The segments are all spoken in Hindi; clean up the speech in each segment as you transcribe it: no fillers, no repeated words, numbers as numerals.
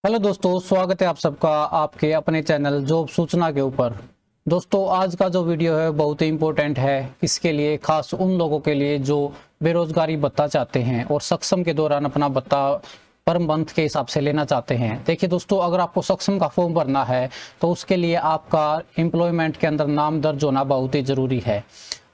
हेलो दोस्तों, स्वागत है आप सबका आपके अपने चैनल जॉब सूचना के ऊपर। दोस्तों, आज का जो वीडियो है बहुत ही इम्पोर्टेंट है। इसके लिए खास उन लोगों के लिए जो बेरोजगारी भत्ता चाहते हैं और सक्षम के दौरान अपना भत्ता पर मंथ के हिसाब से लेना चाहते हैं। देखिए दोस्तों, अगर आपको सक्षम का फॉर्म भरना है तो उसके लिए आपका एम्प्लॉयमेंट के अंदर नाम दर्ज होना बहुत ही ज़रूरी है।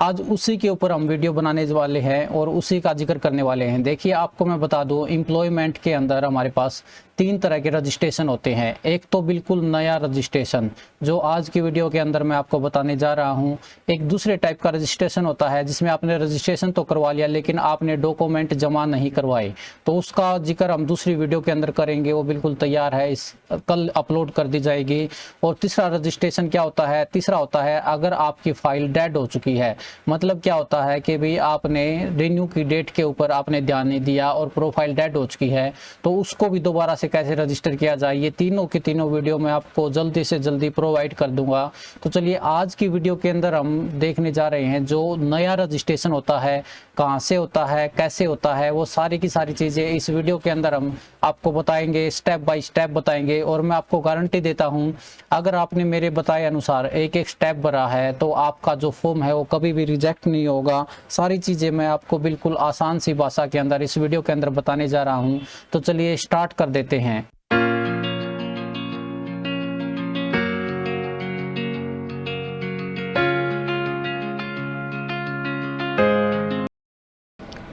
आज उसी के ऊपर हम वीडियो बनाने वाले हैं और उसी का जिक्र करने वाले हैं। देखिए, आपको मैं बता दूं, एम्प्लॉयमेंट के अंदर हमारे पास 3 तरह के रजिस्ट्रेशन होते हैं। एक तो बिल्कुल नया रजिस्ट्रेशन जो आज की वीडियो के अंदर मैं आपको बताने जा रहा हूं। एक दूसरे टाइप का रजिस्ट्रेशन होता है जिसमें आपने रजिस्ट्रेशन तो करवा लिया लेकिन आपने डॉक्यूमेंट जमा नहीं करवाए, तो उसका जिक्र हम दूसरी वीडियो के अंदर करेंगे। वो बिल्कुल तैयार है, इस कल अपलोड कर दी जाएगी। और तीसरा रजिस्ट्रेशन क्या होता है? तीसरा होता है अगर आपकी फाइल डेड हो चुकी है। मतलब क्या होता है कि भाई आपने रिन्यू की डेट के ऊपर आपने ध्यान नहीं दिया और प्रोफाइल डेड हो चुकी है, तो उसको भी दोबारा से कैसे रजिस्टर किया जाए, ये तीनों की तीनों वीडियो मैं आपको जल्दी से जल्दी प्रोवाइड कर दूंगा। तो चलिए, आज की वीडियो के अंदर हम देखने जा रहे हैं जो नया रजिस्ट्रेशन होता है, कहाँ से होता है, कैसे होता है, वो सारी की सारी चीज़ें इस वीडियो के अंदर हम आपको बताएंगे, स्टेप बाय स्टेप बताएंगे। और मैं आपको गारंटी देता हूँ, अगर आपने मेरे बताए अनुसार एक एक स्टेप भरा है तो आपका जो फॉर्म है वो कभी भी रिजेक्ट नहीं होगा। सारी चीज़ें मैं आपको बिल्कुल आसान सी भाषा के अंदर इस वीडियो के अंदर बताने जा रहा हूँ। तो चलिए स्टार्ट कर देते हैं।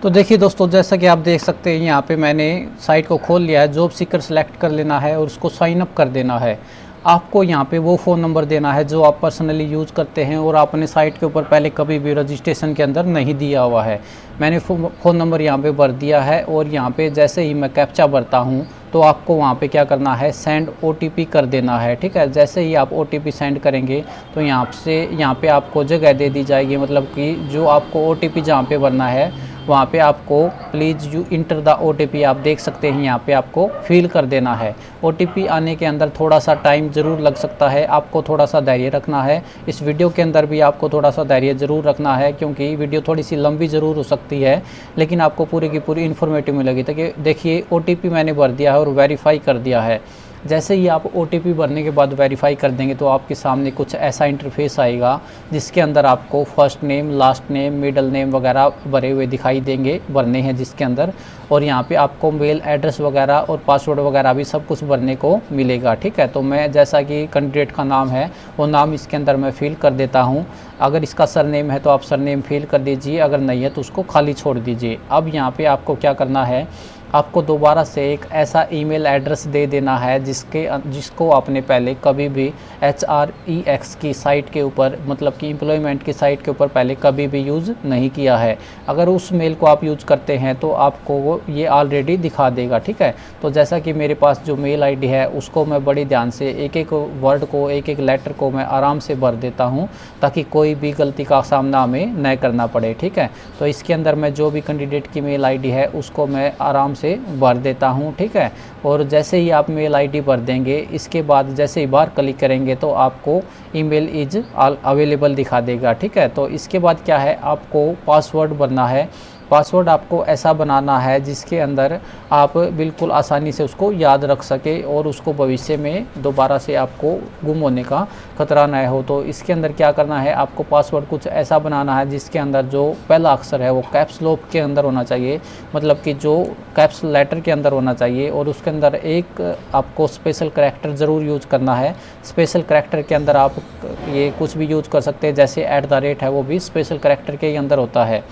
तो देखिए दोस्तों, जैसा कि आप देख सकते हैं, यहाँ पे मैंने साइट को खोल लिया है। जॉब सीकर सेलेक्ट कर लेना है और उसको साइन अप कर देना है। आपको यहाँ पे वो फ़ोन नंबर देना है जो आप पर्सनली यूज़ करते हैं और आपने साइट के ऊपर पहले कभी भी रजिस्ट्रेशन के अंदर नहीं दिया हुआ है। मैंने फ़ोन नंबर यहाँ पे भर दिया है और यहाँ पे जैसे ही मैं कैप्चा भरता हूँ तो आपको वहाँ पे क्या करना है, सेंड OTP कर देना है। ठीक है, जैसे ही आप OTP सेंड करेंगे तो यहाँ पे आपको जगह दे दी जाएगी। मतलब कि जो आपको OTP जहाँ पे भरना है वहाँ पे आपको please you enter the OTP आप देख सकते हैं, यहाँ पे आपको फिल कर देना है। OTP आने के अंदर थोड़ा सा टाइम ज़रूर लग सकता है, आपको थोड़ा सा धैर्य रखना है। इस वीडियो के अंदर भी आपको थोड़ा सा धैर्य ज़रूर रखना है क्योंकि वीडियो थोड़ी सी लंबी ज़रूर हो सकती है लेकिन आपको पूरी की पूरी इन्फॉर्मेटिव मिलेगी। तो देखिए, OTP मैंने भर दिया है और वेरीफाई कर दिया है। जैसे ही आप OTP भरने के बाद वेरीफाई कर देंगे तो आपके सामने कुछ ऐसा इंटरफेस आएगा जिसके अंदर आपको first name, last name, middle name वगैरह भरे हुए दिखाई देंगे, भरने हैं जिसके अंदर। और यहाँ पे आपको मेल एड्रेस वगैरह और पासवर्ड वगैरह भी सब कुछ भरने को मिलेगा। ठीक है, तो मैं जैसा कि कैंडिडेट का नाम है वो नाम इसके अंदर मैं फिल कर देता हूँ। अगर इसका सरनेम है तो आप सरनेम फिल कर दीजिए, अगर नहीं है तो उसको खाली छोड़ दीजिए। अब यहाँ पे आपको क्या करना है, आपको दोबारा से एक ऐसा ईमेल एड्रेस दे देना है जिसको आपने पहले कभी भी HREX की साइट के ऊपर, मतलब कि एम्प्लॉयमेंट की साइट के ऊपर पहले कभी भी यूज़ नहीं किया है। अगर उस मेल को आप यूज़ करते हैं तो आपको वो ये ऑलरेडी दिखा देगा। ठीक है, तो जैसा कि मेरे पास जो मेल ID है उसको मैं बड़ी ध्यान से एक एक वर्ड को, एक एक लेटर को मैं आराम से भर देता हूँ ताकि कोई भी गलती का सामना हमें न करना पड़े। ठीक है, तो इसके अंदर मैं जो भी कैंडिडेट की मेल ID है उसको मैं आराम से भर देता हूं। ठीक है, और जैसे ही आप मेल ID भर देंगे, इसके बाद जैसे ही बाहर क्लिक करेंगे तो आपको ईमेल इज अवेलेबल दिखा देगा। ठीक है, तो इसके बाद क्या है, आपको पासवर्ड भरना है। पासवर्ड आपको ऐसा बनाना है जिसके अंदर आप बिल्कुल आसानी से उसको याद रख सके और उसको भविष्य में दोबारा से आपको गुम होने का खतरा न हो। तो इसके अंदर क्या करना है, आपको पासवर्ड कुछ ऐसा बनाना है जिसके अंदर जो पहला अक्षर है वो कैप्स लॉक के अंदर होना चाहिए, मतलब कि जो कैप्स लेटर के अंदर होना चाहिए। और उसके अंदर एक आपको स्पेशल करैक्टर ज़रूर यूज़ करना है। स्पेशल करैक्टर के अंदर आप ये कुछ भी यूज़ कर सकते हैं, जैसे @ है वो भी स्पेशल करैक्टर के अंदर होता है।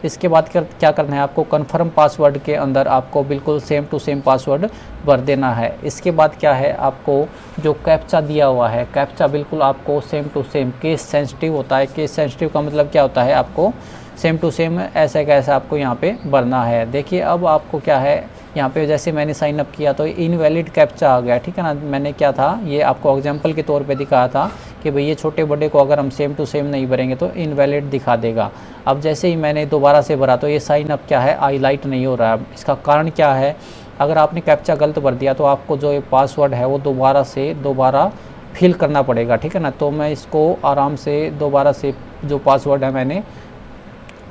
इसके बाद क्या करना है, आपको कन्फर्म पासवर्ड के अंदर आपको बिल्कुल सेम टू सेम पासवर्ड भर देना है। इसके बाद क्या है, आपको जो कैप्चा दिया हुआ है, कैप्चा बिल्कुल आपको same to same, case sensitive होता है। केस सेंसिटिव का मतलब क्या होता है, आपको सेम टू सेम ऐसे कैसे आपको यहाँ पे भरना है। देखिए, अब आपको क्या है, यहाँ पे जैसे मैंने साइन अप किया तो इनवैलिड कैप्चा आ गया। ठीक है ना, मैंने क्या था, ये आपको एग्जांपल के तौर पे दिखाया था कि भाई ये छोटे बड़े को अगर हम सेम टू सेम नहीं भरेंगे तो इनवैलिड दिखा देगा। अब जैसे ही मैंने दोबारा से भरा तो ये साइन अप क्या है, हाईलाइट नहीं हो रहा है। इसका कारण क्या है, अगर आपने कैप्चा गलत भर दिया तो आपको जो ये पासवर्ड है वो दोबारा फिल करना पड़ेगा। ठीक है ना, तो मैं इसको आराम से दोबारा से जो पासवर्ड है मैंने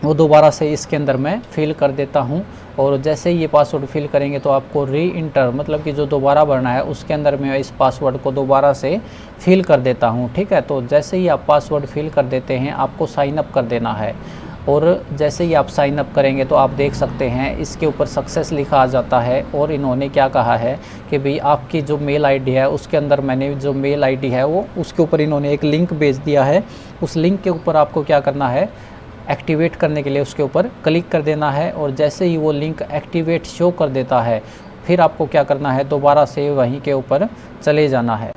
वो दोबारा से इसके अंदर मैं फिल कर देता हूँ। और जैसे ही ये पासवर्ड फिल करेंगे तो आपको री इंटर मतलब कि जो दोबारा भरना है उसके अंदर मैं इस पासवर्ड को दोबारा से फिल कर देता हूँ। ठीक है, तो जैसे ही आप पासवर्ड फिल कर देते हैं आपको साइन अप कर देना है। और जैसे ही आप साइन अप करेंगे तो आप देख सकते हैं इसके ऊपर सक्सेस लिखा आ जाता है। और इन्होंने क्या कहा है कि भाई आपकी जो मेल आईडी है उसके अंदर मैंने जो मेल आईडी है वो उसके ऊपर इन्होंने एक लिंक भेज दिया है। उस लिंक के ऊपर आपको क्या करना है, एक्टिवेट करने के लिए उसके ऊपर क्लिक कर देना है। और जैसे ही वो लिंक एक्टिवेट शो कर देता है फिर आपको क्या करना है, दोबारा से वहीं के ऊपर चले जाना है।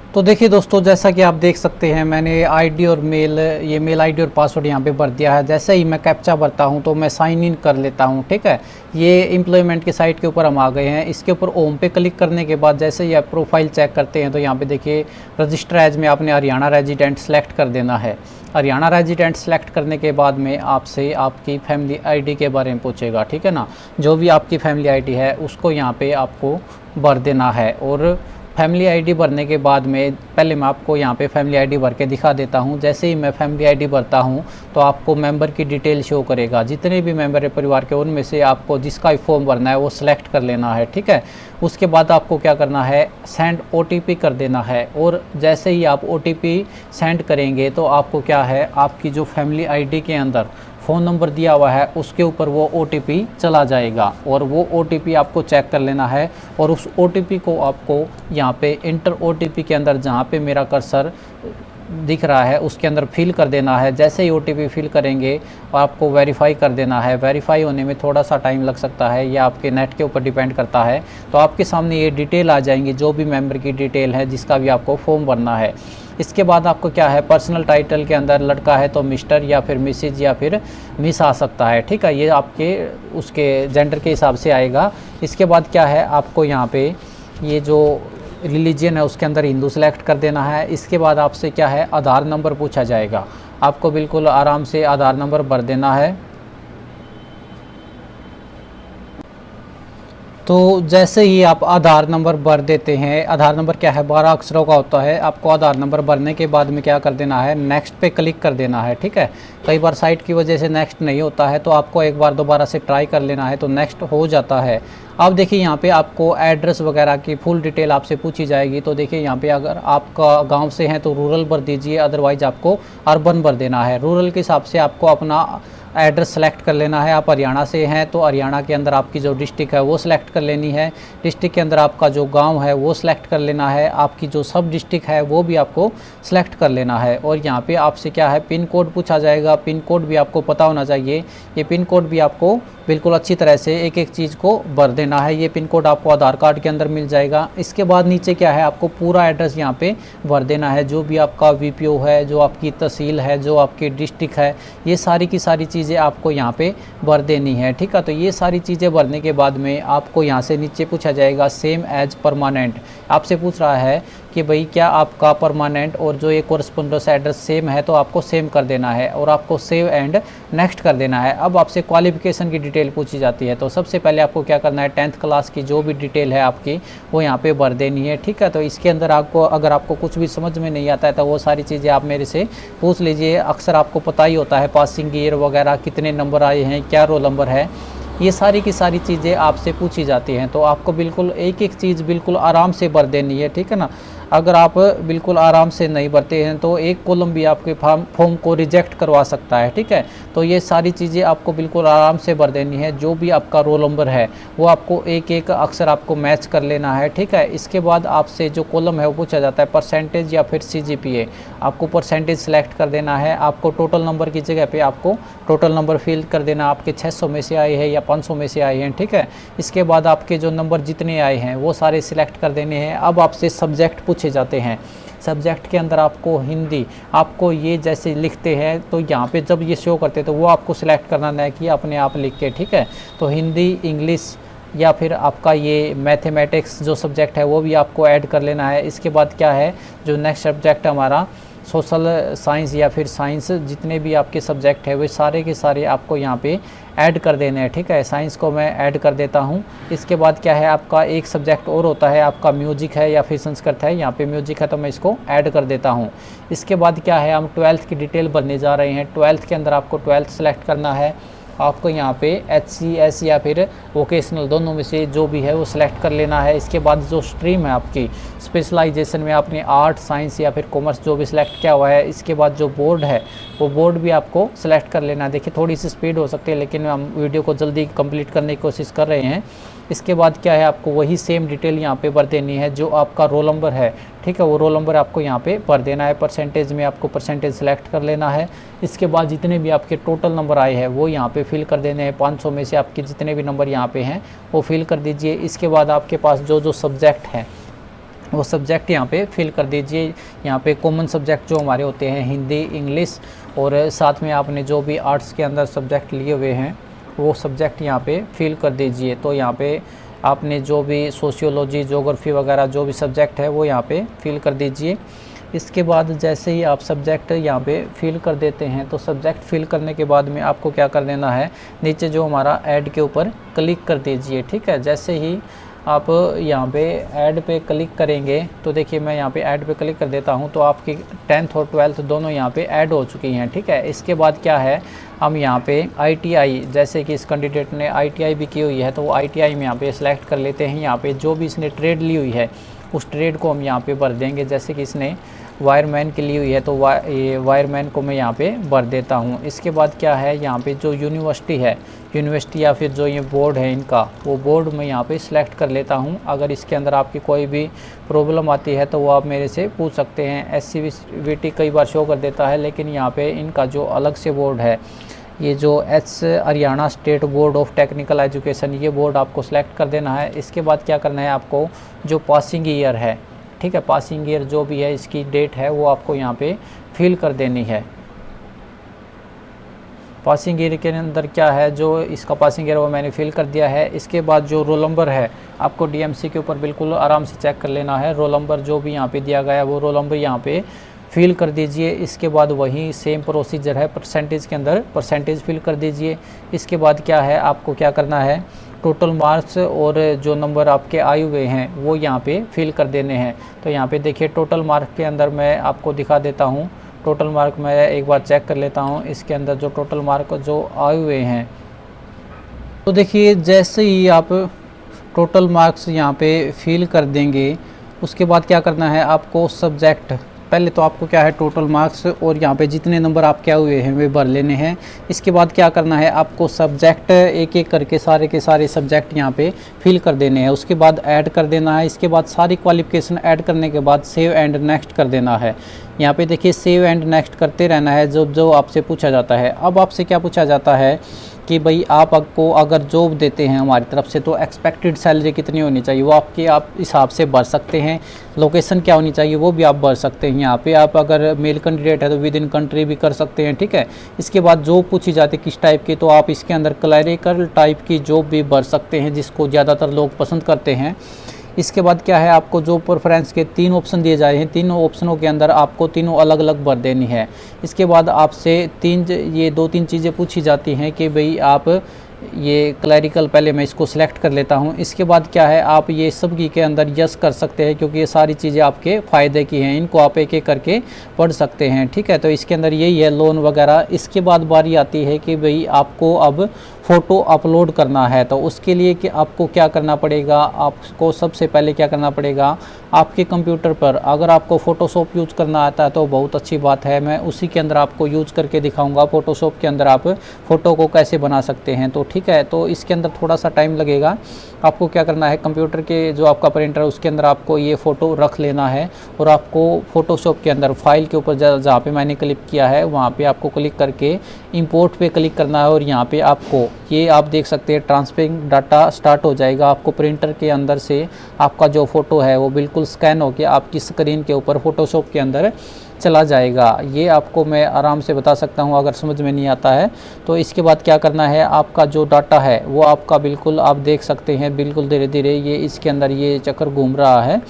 तो देखिए दोस्तों, जैसा कि आप देख सकते हैं मैंने आईडी और ये मेल आईडी और पासवर्ड यहाँ पे भर दिया है। जैसे ही मैं कैप्चा भरता हूँ तो मैं साइन इन कर लेता हूँ। ठीक है, ये एम्प्लॉयमेंट की साइट के ऊपर हम आ गए हैं। इसके ऊपर होम पे क्लिक करने के बाद जैसे ही आप प्रोफाइल चेक करते हैं तो यहाँ पे देखिए रजिस्टर एज में आपने हरियाणा रेजिडेंट सेलेक्ट कर देना है। हरियाणा रेजिडेंट सेलेक्ट करने के बाद में आपसे आपकी फैमिली आईडी के बारे में पूछेगा। ठीक है ना, जो भी आपकी फैमिली आईडी है उसको यहाँ पे आपको भर देना है। और फैमिली आईडी भरने के बाद में पहले मैं आपको यहाँ पे फैमिली आईडी भर के दिखा देता हूँ। जैसे ही मैं फैमिली आईडी भरता हूँ तो आपको मेंबर की डिटेल शो करेगा। जितने भी मेंबर है परिवार के उनमें से आपको जिसका भी फॉर्म भरना है वो सिलेक्ट कर लेना है। ठीक है, उसके बाद आपको क्या करना है, सेंड ओटीपी कर देना है। और जैसे ही आप ओटीपी सेंड करेंगे तो आपको क्या है, आपकी जो फैमिली आईडी के अंदर फ़ोन नंबर दिया हुआ है उसके ऊपर वो ओटीपी चला जाएगा। और वो ओटीपी आपको चेक कर लेना है और उस ओटीपी को आपको यहाँ पे इंटर ओटीपी के अंदर जहाँ पे मेरा कर्सर दिख रहा है उसके अंदर फिल कर देना है। जैसे ही ओटीपी फिल करेंगे आपको वेरीफाई कर देना है। वेरीफाई होने में थोड़ा सा टाइम लग सकता है, या आपके नेट के ऊपर डिपेंड करता है। तो आपके सामने ये डिटेल आ जाएंगी, जो भी मेंबर की डिटेल है जिसका भी आपको फॉर्म भरना है। इसके बाद आपको क्या है, पर्सनल टाइटल के अंदर लड़का है तो मिस्टर या फिर मिसेज या फिर मिस आ सकता है। ठीक है, ये आपके उसके जेंडर के हिसाब से आएगा। इसके बाद क्या है, आपको यहाँ पे ये जो रिलीजन है उसके अंदर हिंदू सेलेक्ट कर देना है। इसके बाद आपसे क्या है, आधार नंबर पूछा जाएगा। आपको बिल्कुल आराम से आधार नंबर भर देना है। तो जैसे ही आप आधार नंबर भर देते हैं, आधार नंबर क्या है 12 अक्षरों का होता है। आपको आधार नंबर भरने के बाद में क्या कर देना है, नेक्स्ट पे क्लिक कर देना है। ठीक है, कई बार साइट की वजह से नेक्स्ट नहीं होता है तो आपको एक बार दोबारा से ट्राई कर लेना है तो नेक्स्ट हो जाता है। अब देखिए यहाँ पे आपको एड्रेस वगैरह की फुल डिटेल आपसे पूछी जाएगी। तो देखिए यहाँ पे अगर आपका गाँव से हैं तो रूरल भर दीजिए, अदरवाइज आपको अर्बन भर देना है। रूरल के हिसाब से आपको अपना एड्रेस सेलेक्ट कर लेना है। आप हरियाणा से हैं तो हरियाणा के अंदर आपकी जो डिस्ट्रिक्ट है वो सिलेक्ट कर लेनी है। डिस्ट्रिक्ट के अंदर आपका जो गांव है वो सिलेक्ट कर लेना है। आपकी जो सब डिस्ट्रिक्ट है वो भी आपको सिलेक्ट कर लेना है। और यहाँ पे आपसे क्या है, पिन कोड पूछा जाएगा। पिन कोड भी आपको पता होना चाहिए। ये पिन कोड भी आपको बिल्कुल अच्छी तरह से एक एक चीज़ को भर देना है। ये पिन कोड आपको आधार कार्ड के अंदर मिल जाएगा। इसके बाद नीचे क्या है, आपको पूरा एड्रेस यहाँ पे भर देना है। जो भी आपका वीपीओ है, जो आपकी तहसील है, जो आपकी डिस्ट्रिक्ट है, ये सारी की सारी चीज़ें आपको यहाँ पे भर देनी है। ठीक है, तो ये सारी चीज़ें भरने के बाद में आपको यहाँ से नीचे पूछा जाएगा सेम एज परमानेंट। आपसे पूछ रहा है कि भाई क्या आपका परमानेंट और जो ये कोरस्पोंडेंस एड्रेस सेम है, तो आपको सेम कर देना है और आपको सेव एंड नेक्स्ट कर देना है। अब आपसे क्वालिफिकेशन की डिटेल पूछी जाती है। तो सबसे पहले आपको क्या करना है, 10th क्लास की जो भी डिटेल है आपकी वो यहाँ पे भर देनी है। ठीक है, तो इसके अंदर आपको अगर आपको कुछ भी समझ में नहीं आता है तो वो सारी चीज़ें आप मेरे से पूछ लीजिए। अक्सर आपको पता ही होता है पासिंग ईयर वगैरह, कितने नंबर आए हैं, क्या रोल नंबर है, ये सारी की सारी चीज़ें आपसे पूछी जाती हैं। तो आपको बिल्कुल एक एक चीज़ बिल्कुल आराम से भर देनी है। ठीक है ना, अगर आप बिल्कुल आराम से नहीं भरते हैं तो एक कॉलम भी आपके फॉर्म को रिजेक्ट करवा सकता है। ठीक है, तो ये सारी चीज़ें आपको बिल्कुल आराम से भर देनी है। जो भी आपका रोल नंबर है वो आपको एक एक अक्षर आपको मैच कर लेना है। ठीक है, इसके बाद आपसे जो कॉलम है वो पूछा जाता है परसेंटेज या फिर CGPA। आपको परसेंटेज सेलेक्ट कर देना है। आपको टोटल नंबर की जगह पे आपको टोटल नंबर फिल कर देना, आपके 600 में से आए हैं या 500 में से आए हैं। ठीक है, इसके बाद आपके जो नंबर जितने आए हैं वो सारे सिलेक्ट कर देने हैं। अब आपसे सब्जेक्ट पूछे जाते हैं। सब्जेक्ट के अंदर आपको हिंदी, आपको ये जैसे लिखते हैं तो यहाँ पे जब ये शो करते हैं तो वो आपको सिलेक्ट करना है कि अपने आप लिख के। ठीक है, तो हिंदी, इंग्लिश या फिर आपका ये मैथमेटिक्स जो सब्जेक्ट है वो भी आपको ऐड कर लेना है। इसके बाद क्या है, जो नेक्स्ट सब्जेक्ट हमारा सोशल साइंस या फिर साइंस जितने भी आपके सब्जेक्ट है वे सारे के सारे आपको यहाँ पे ऐड कर देने हैं, ठीक है। साइंस को मैं ऐड कर देता हूँ। इसके बाद क्या है आपका एक सब्जेक्ट और होता है, आपका म्यूजिक है या फिर संस्कृत है। यहाँ पे म्यूजिक है तो मैं इसको ऐड कर देता हूँ। इसके बाद क्या है, हम 12th की डिटेल भरने जा रहे हैं। 12th के अंदर आपको 12th सेलेक्ट करना है। आपको यहाँ पे HCS या फिर वोकेशनल दोनों में से जो भी है वो सिलेक्ट कर लेना है। इसके बाद जो स्ट्रीम है आपकी स्पेशलाइजेशन में आपने आर्ट, साइंस या फिर कॉमर्स जो भी सिलेक्ट किया हुआ है, इसके बाद जो बोर्ड है वो बोर्ड भी आपको सिलेक्ट कर लेना है। देखिए थोड़ी सी स्पीड हो सकती है लेकिन हम वीडियो को जल्दी कंप्लीट करने की कोशिश कर रहे हैं। इसके बाद क्या है, आपको वही सेम डिटेल यहाँ पे भर देनी है जो आपका रोल नंबर है, ठीक है। वो रोल नंबर आपको यहाँ पे भर देना है। परसेंटेज में आपको परसेंटेज सेलेक्ट कर लेना है। इसके बाद जितने भी आपके टोटल नंबर आए हैं वो यहाँ पे फिल कर देने हैं। 500 में से आपके जितने भी नंबर यहाँ पे हैं वो फिल कर दीजिए। इसके बाद आपके पास जो जो सब्जेक्ट हैं वो सब्जेक्ट यहाँ पे फिल कर दीजिए। यहाँ पे कॉमन सब्जेक्ट जो हमारे होते हैं हिंदी, इंग्लिश, और साथ में आपने जो भी आर्ट्स के अंदर सब्जेक्ट लिए हुए हैं वो सब्जेक्ट यहाँ पे फिल कर दीजिए। तो यहाँ पे आपने जो भी सोशियोलॉजी, ज्योग्राफी वगैरह जो भी सब्जेक्ट है वो यहाँ पे फिल कर दीजिए। इसके बाद जैसे ही आप सब्जेक्ट यहाँ पे फिल कर देते हैं तो सब्जेक्ट फिल करने के बाद में आपको क्या कर देना है, नीचे जो हमारा ऐड के ऊपर क्लिक कर दीजिए, ठीक है। जैसे ही आप यहाँ पे ऐड पे क्लिक करेंगे तो देखिए मैं यहाँ पे ऐड पे क्लिक कर देता हूँ तो आपकी 10th और 12th दोनों यहाँ पे ऐड हो चुकी हैं, ठीक है। इसके बाद क्या है, हम यहाँ पे ITI, जैसे कि इस कैंडिडेट ने ITI भी की हुई है तो वो ITI में यहाँ पे सिलेक्ट कर लेते हैं। यहाँ पे जो भी इसने ट्रेड ली हुई है उस ट्रेड को हम यहाँ पे भर देंगे। जैसे कि इसने वायरमैन की ली हुई है तो वायरमैन को मैं यहाँ पे भर देता हूँ। इसके बाद क्या है, यहाँ पे जो यूनिवर्सिटी है, यूनिवर्सिटी या फिर जो ये बोर्ड है इनका, वो बोर्ड मैं यहाँ पे सिलेक्ट कर लेता हूँ। अगर इसके अंदर आपकी कोई भी प्रॉब्लम आती है तो वो आप मेरे से पूछ सकते हैं। SCVT कई बार शो कर देता है लेकिन यहाँ पे इनका जो अलग से बोर्ड है, ये जो Haryana state board of technical education, ये बोर्ड आपको सिलेक्ट कर देना है। इसके बाद क्या करना है, आपको जो पासिंग ईयर है, ठीक है, पासिंग ईयर जो भी है इसकी डेट है वो आपको यहाँ पे फिल कर देनी है। पासिंग ईयर के अंदर क्या है, जो इसका पासिंग ईयर वो मैंने फिल कर दिया है। इसके बाद जो रोल नंबर है आपको DMC के ऊपर बिल्कुल आराम से चेक कर लेना है। रोल नंबर जो भी यहाँ पे दिया गया है वो रोल नंबर यहाँ पे फिल कर दीजिए। इसके बाद वही सेम प्रोसीजर है, परसेंटेज के अंदर परसेंटेज फिल कर दीजिए। इसके बाद क्या है, आपको क्या करना है, टोटल मार्क्स और जो नंबर आपके आए हुए हैं वो यहाँ पे फिल कर देने हैं। तो यहाँ पे देखिए टोटल मार्क के अंदर मैं आपको दिखा देता हूँ। टोटल मार्क मैं एक बार चेक कर लेता हूँ, इसके अंदर जो टोटल मार्क जो आए हुए हैं तो देखिए जैसे ही आप टोटल मार्क्स यहाँ पे फिल कर देंगे उसके बाद क्या करना है, आपको सब्जेक्ट, पहले तो आपको क्या है टोटल मार्क्स और यहाँ पे जितने नंबर आपके आए हुए हैं वे भर लेने हैं। इसके बाद क्या करना है, आपको सब्जेक्ट एक एक करके सारे के सारे सब्जेक्ट यहाँ पे फिल कर देने हैं। उसके बाद ऐड कर देना है। इसके बाद सारी क्वालिफिकेशन ऐड करने के बाद सेव एंड नेक्स्ट कर देना है। यहाँ पे देखिए सेव एंड नेक्स्ट करते रहना है जो आपसे पूछा जाता है। अब आपसे क्या पूछा जाता है कि भाई आपको अगर जॉब देते हैं हमारी तरफ से तो एक्सपेक्टेड सैलरी कितनी होनी चाहिए, वो आपके आप हिसाब से भर सकते हैं। लोकेशन क्या होनी चाहिए वो भी आप भर सकते हैं। यहाँ पे आप अगर मेल कैंडिडेट है तो विद इन कंट्री भी कर सकते हैं, ठीक है। इसके बाद जॉब पूछी जाती है किस टाइप की, तो आप इसके अंदर क्लरिकल टाइप की जॉब भी भर सकते हैं जिसको ज़्यादातर लोग पसंद करते हैं। इसके बाद क्या है, आपको जो प्रेफरेंस के 3 ऑप्शन दिए जाए हैं, तीनों ऑप्शनों के अंदर आपको तीनों अलग अलग भर देनी है। इसके बाद आपसे ये 2-3 चीज़ें पूछी जाती हैं कि भाई आप ये क्लरिकल, पहले मैं इसको सिलेक्ट कर लेता हूँ। इसके बाद क्या है, आप ये सब की के अंदर यस कर सकते हैं क्योंकि ये सारी चीज़ें आपके फ़ायदे की हैं, इनको आप एक एक करके पढ़ सकते हैं, ठीक है। तो इसके अंदर यही है लोन वगैरह। इसके बाद बारी आती है कि भाई आपको अब फ़ोटो अपलोड करना है, तो उसके लिए कि आपको क्या करना पड़ेगा, आपको सबसे पहले क्या करना पड़ेगा, आपके कंप्यूटर पर अगर आपको फ़ोटोशॉप यूज़ करना आता है तो बहुत अच्छी बात है, मैं उसी के अंदर आपको यूज़ करके दिखाऊंगा। फ़ोटोशॉप के अंदर आप फ़ोटो को कैसे बना सकते हैं, तो ठीक है। तो इसके अंदर थोड़ा सा टाइम लगेगा। आपको क्या करना है, कंप्यूटर के जो आपका प्रिंटर है उसके अंदर आपको ये फ़ोटो रख लेना है और आपको फ़ोटोशॉप के अंदर फाइल के ऊपर जहाँ पे मैंने क्लिक किया है वहाँ पे आपको क्लिक करके इंपोर्ट पे क्लिक करना है। और यहाँ पे आपको ये आप देख सकते हैं ट्रांसफरिंग डाटा स्टार्ट हो जाएगा। आपको प्रिंटर के अंदर से आपका जो फ़ोटो है वो बिल्कुल स्कैन होकर आपकी स्क्रीन के ऊपर फ़ोटोशॉप के अंदर चला जाएगा। ये आपको मैं आराम से बता सकता हूँ, अगर समझ में नहीं आता है तो। इसके बाद क्या करना है, आपका जो डाटा है वो आपका बिल्कुल आप देख सकते हैं बिल्कुल धीरे धीरे ये इसके अंदर ये चक्कर घूम रहा है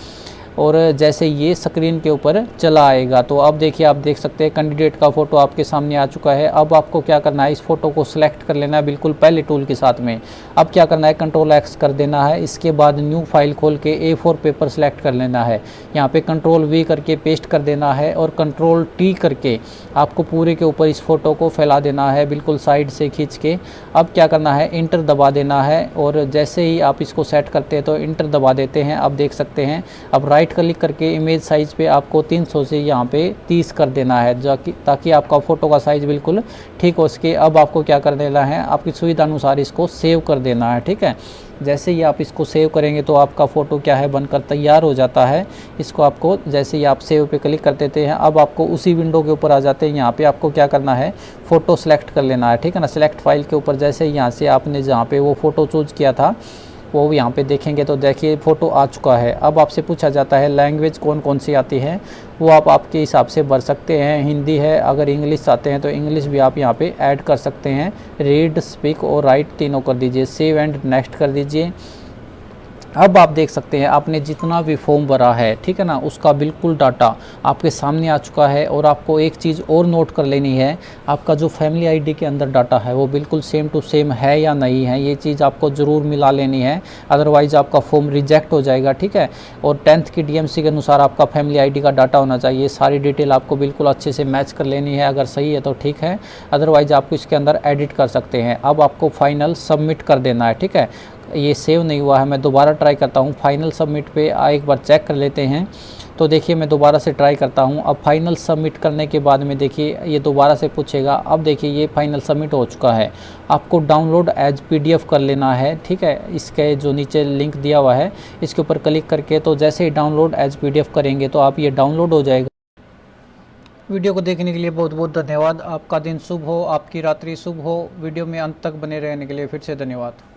और जैसे ये स्क्रीन के ऊपर चला आएगा। तो अब देखिए, आप देख सकते हैं कैंडिडेट का फ़ोटो आपके सामने आ चुका है। अब आपको क्या करना है, इस फ़ोटो को सिलेक्ट कर लेना है बिल्कुल पहले टूल के साथ में। अब क्या करना है, कंट्रोल X कर देना है। इसके बाद न्यू फाइल खोल के A4 पेपर सेलेक्ट कर लेना है। यहाँ पे कंट्रोल V करके पेस्ट कर देना है और कंट्रोल T करके आपको पूरे के ऊपर इस फ़ोटो को फैला देना है बिल्कुल साइड से खींच के। अब क्या करना है, इंटर दबा देना है और जैसे ही आप इसको सेट करते हैं तो इंटर दबा देते हैं। अब देख सकते हैं, अब राइट क्लिक करके इमेज साइज़ पे आपको 300 से यहाँ पे 30 कर देना है, ताकि आपका फ़ोटो का साइज़ बिल्कुल ठीक हो सके। अब आपको क्या कर देना है, आपकी सुविधा अनुसार इसको सेव कर देना है, ठीक है। जैसे ही आप इसको सेव करेंगे तो आपका फ़ोटो क्या है, बनकर तैयार हो जाता है। इसको आपको जैसे ही आप सेव पे क्लिक कर देते हैं, अब आपको उसी विंडो के ऊपर आ जाते हैं। यहाँ पे आपको क्या करना है, फ़ोटो सेलेक्ट कर लेना है, ठीक है ना। सेलेक्ट फाइल के ऊपर जैसे यहाँ से आपने जहाँ पे वो फ़ोटो चूज़ किया था वो यहाँ पे देखेंगे तो देखिए फ़ोटो आ चुका है। अब आपसे पूछा जाता है लैंग्वेज कौन कौन सी आती है, वो आप आपके हिसाब से भर सकते हैं। हिंदी है, अगर इंग्लिश चाहते हैं तो इंग्लिश भी आप यहाँ पे ऐड कर सकते हैं। रीड, स्पीक और राइट तीनों कर दीजिए। सेव एंड नेक्स्ट कर दीजिए। अब आप देख सकते हैं आपने जितना भी फॉर्म भरा है, ठीक है ना, उसका बिल्कुल डाटा आपके सामने आ चुका है। और आपको एक चीज़ और नोट कर लेनी है, आपका जो फैमिली आईडी के अंदर डाटा है वो बिल्कुल सेम टू सेम है या नहीं है, ये चीज़ आपको ज़रूर मिला लेनी है, अदरवाइज़ आपका फॉर्म रिजेक्ट हो जाएगा, ठीक है। और 10th की DMC के अनुसार आपका फैमिली आईडी का डाटा होना चाहिए। सारी डिटेल आपको बिल्कुल अच्छे से मैच कर लेनी है। अगर सही है तो ठीक है, अदरवाइज़ आपको इसके अंदर एडिट कर सकते हैं। अब आपको फाइनल सबमिट कर देना है, ठीक है। ये सेव नहीं हुआ है, मैं दोबारा ट्राई करता हूँ। फाइनल सबमिट पे एक बार चेक कर लेते हैं। तो देखिए मैं दोबारा से ट्राई करता हूँ। अब फाइनल सबमिट करने के बाद में देखिए ये दोबारा से पूछेगा। अब देखिए ये फाइनल सबमिट हो चुका है। आपको डाउनलोड एज PDF कर लेना है, ठीक है। इसके जो नीचे लिंक दिया हुआ है इसके ऊपर क्लिक करके, तो जैसे ही डाउनलोड एज PDF करेंगे तो आप ये डाउनलोड हो जाएगा। वीडियो को देखने के लिए बहुत बहुत धन्यवाद। आपका दिन शुभ हो, आपकी रात्रि शुभ हो। वीडियो में अंत तक बने रहने के लिए फिर से धन्यवाद।